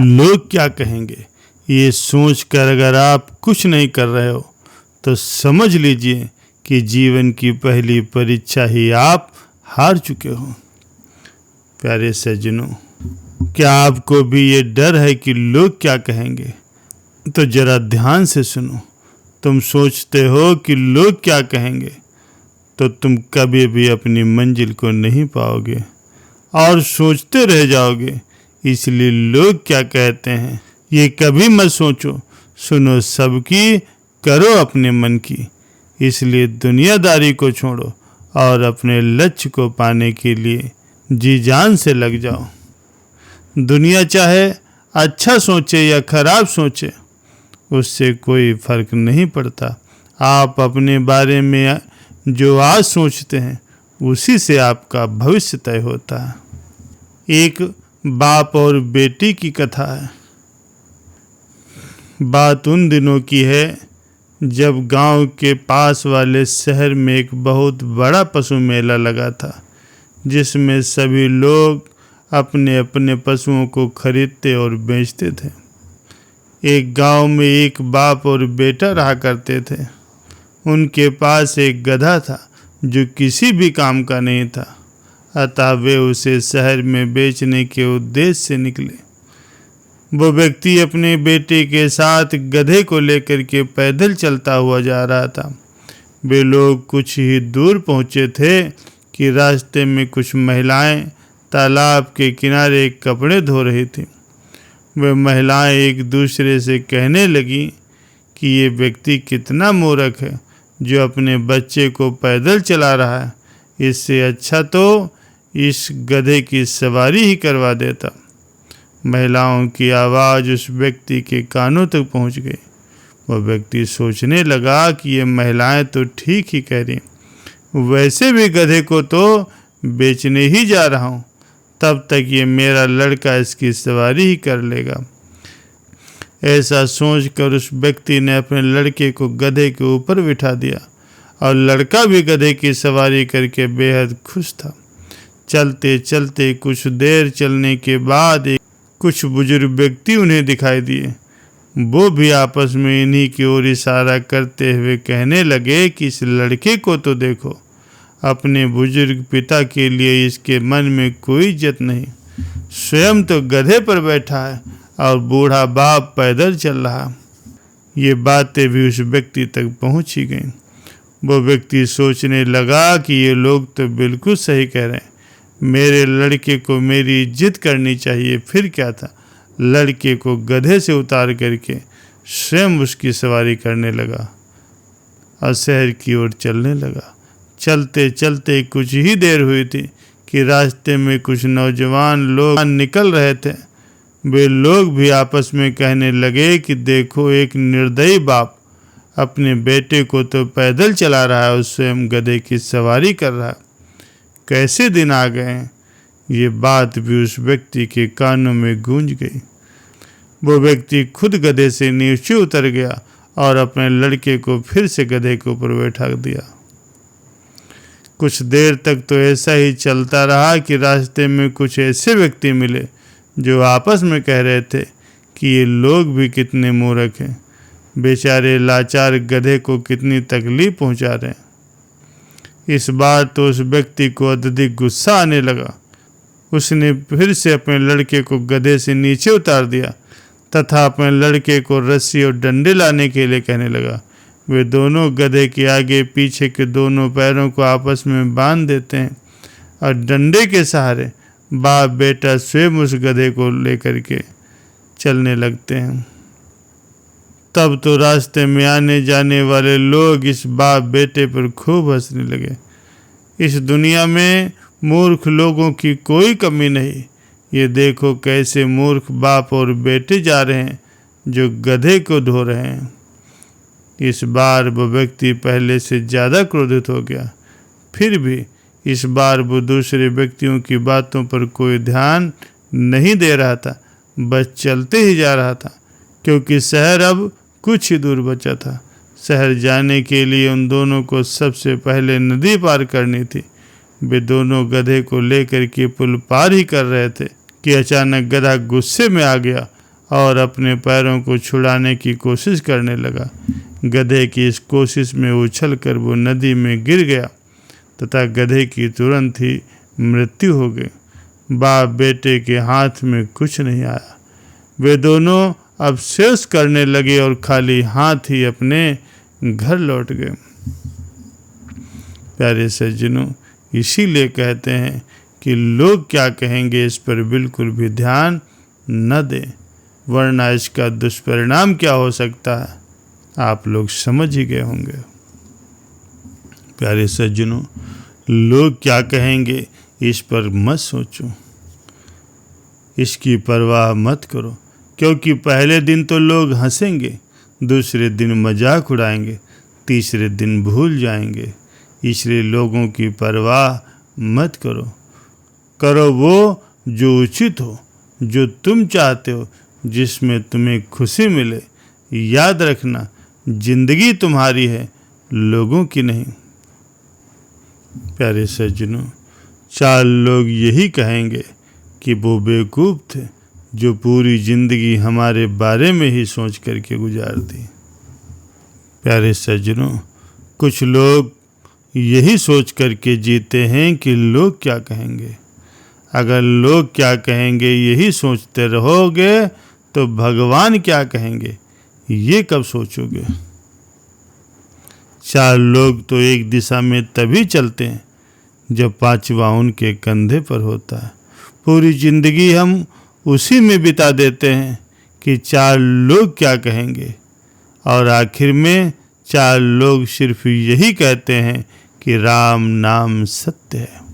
लोग क्या कहेंगे, ये सोचकर अगर आप कुछ नहीं कर रहे हो तो समझ लीजिए कि जीवन की पहली परीक्षा ही आप हार चुके हो। प्यारे सज्जनों, क्या आपको भी ये डर है कि लोग क्या कहेंगे? तो जरा ध्यान से सुनो। तुम सोचते हो कि लोग क्या कहेंगे, तो तुम कभी भी अपनी मंजिल को नहीं पाओगे और सोचते रह जाओगे। इसलिए लोग क्या कहते हैं ये कभी मत सोचो, सुनो सबकी, करो अपने मन की। इसलिए दुनियादारी को छोड़ो और अपने लक्ष्य को पाने के लिए जी जान से लग जाओ। दुनिया चाहे अच्छा सोचे या खराब सोचे, उससे कोई फर्क नहीं पड़ता। आप अपने बारे में जो आज सोचते हैं उसी से आपका भविष्य तय होता है। एक बाप और बेटी की कथा है। बात उन दिनों की है जब गांव के पास वाले शहर में एक बहुत बड़ा पशु मेला लगा था, जिसमें सभी लोग अपने अपने पशुओं को खरीदते और बेचते थे। एक गांव में एक बाप और बेटा रहा करते थे। उनके पास एक गधा था जो किसी भी काम का नहीं था, अतः वे उसे शहर में बेचने के उद्देश्य से निकले। वो व्यक्ति अपने बेटे के साथ गधे को लेकर के पैदल चलता हुआ जा रहा था। वे लोग कुछ ही दूर पहुंचे थे कि रास्ते में कुछ महिलाएं तालाब के किनारे कपड़े धो रही थीं। वे महिलाएं एक दूसरे से कहने लगी कि ये व्यक्ति कितना मूर्ख है जो अपने बच्चे को पैदल चला रहा है। इससे अच्छा तो इस गधे की सवारी ही करवा देता। महिलाओं की आवाज़ उस व्यक्ति के कानों तक पहुंच गई। वह व्यक्ति सोचने लगा कि ये महिलाएं तो ठीक ही कह रही, वैसे भी गधे को तो बेचने ही जा रहा हूँ, तब तक ये मेरा लड़का इसकी सवारी ही कर लेगा। ऐसा सोचकर उस व्यक्ति ने अपने लड़के को गधे के ऊपर बिठा दिया और लड़का भी गधे की सवारी करके बेहद खुश था। चलते चलते कुछ देर चलने के बाद कुछ बुजुर्ग व्यक्ति उन्हें दिखाई दिए। वो भी आपस में इन्हीं की ओर इशारा करते हुए कहने लगे कि इस लड़के को तो देखो, अपने बुजुर्ग पिता के लिए इसके मन में कोई इज्जत नहीं। स्वयं तो गधे पर बैठा है और बूढ़ा बाप पैदल चल रहा। ये बातें भी उस व्यक्ति तक पहुंची गईं। वो व्यक्ति सोचने लगा कि ये लोग तो बिल्कुल सही कह रहे हैं, मेरे लड़के को मेरी इज्जत करनी चाहिए। फिर क्या था, लड़के को गधे से उतार करके स्वयं उसकी सवारी करने लगा और शहर की ओर चलने लगा। चलते चलते कुछ ही देर हुई थी कि रास्ते में कुछ नौजवान लोग निकल रहे थे। वे लोग भी आपस में कहने लगे कि देखो, एक निर्दयी बाप अपने बेटे को तो पैदल चला रहा है और स्वयं गधे की सवारी कर रहा है। कैसे दिन आ गए हैं। ये बात भी उस व्यक्ति के कानों में गूंज गई। वो व्यक्ति खुद गधे से नीचे उतर गया और अपने लड़के को फिर से गधे के ऊपर बैठा दिया। कुछ देर तक तो ऐसा ही चलता रहा कि रास्ते में कुछ ऐसे व्यक्ति मिले जो आपस में कह रहे थे कि ये लोग भी कितने मूर्ख हैं, बेचारे लाचार गधे को कितनी तकलीफ पहुंचा रहे हैं। इस बार तो उस व्यक्ति को अत्यधिक गुस्सा आने लगा। उसने फिर से अपने लड़के को गधे से नीचे उतार दिया तथा अपने लड़के को रस्सी और डंडे लाने के लिए कहने लगा। वे दोनों गधे के आगे पीछे के दोनों पैरों को आपस में बांध देते हैं और डंडे के सहारे बाप बेटा स्वयं उस गधे को लेकर के चलने लगते हैं। तब तो रास्ते में आने जाने वाले लोग इस बाप बेटे पर खूब हंसने लगे। इस दुनिया में मूर्ख लोगों की कोई कमी नहीं। ये देखो कैसे मूर्ख बाप और बेटे जा रहे हैं जो गधे को ढो रहे हैं। इस बार वो व्यक्ति पहले से ज़्यादा क्रोधित हो गया। फिर भी इस बार वो दूसरे व्यक्तियों की बातों पर कोई ध्यान नहीं दे रहा था, बस चलते ही जा रहा था, क्योंकि शहर अब कुछ ही दूर बचा था। शहर जाने के लिए उन दोनों को सबसे पहले नदी पार करनी थी। वे दोनों गधे को लेकर के पुल पार ही कर रहे थे कि अचानक गधा गुस्से में आ गया और अपने पैरों को छुड़ाने की कोशिश करने लगा। गधे की इस कोशिश में उछलकर वो नदी में गिर गया तथा गधे की तुरंत ही मृत्यु हो गई। बाप बेटे के हाथ में कुछ नहीं आया। वे दोनों अफसोस करने लगे और खाली हाथ ही अपने घर लौट गए। प्यारे सज्जनों, इसीलिए कहते हैं कि लोग क्या कहेंगे इस पर बिल्कुल भी ध्यान न दें, वरना इसका दुष्परिणाम क्या हो सकता है आप लोग समझ ही गए होंगे। प्यारे सज्जनों, लोग क्या कहेंगे इस पर मत सोचो, इसकी परवाह मत करो, क्योंकि पहले दिन तो लोग हंसेंगे, दूसरे दिन मजाक उड़ाएंगे, तीसरे दिन भूल जाएंगे। इसलिए लोगों की परवाह मत करो, करो वो जो उचित हो, जो तुम चाहते हो, जिसमें तुम्हें खुशी मिले। याद रखना, जिंदगी तुम्हारी है, लोगों की नहीं। प्यारे सज्जनों, 4 लोग यही कहेंगे कि वो बेवकूफ़ थे जो पूरी जिंदगी हमारे बारे में ही सोच करके गुजार दी। प्यारे सज्जनों, कुछ लोग यही सोच करके जीते हैं कि लोग क्या कहेंगे। अगर लोग क्या कहेंगे यही सोचते रहोगे तो भगवान क्या कहेंगे ये कब सोचोगे। 4 लोग तो एक दिशा में तभी चलते हैं जब 5वां उनके कंधे पर होता है। पूरी जिंदगी हम उसी में बिता देते हैं कि 4 लोग क्या कहेंगे, और आखिर में 4 लोग सिर्फ यही कहते हैं कि राम नाम सत्य है।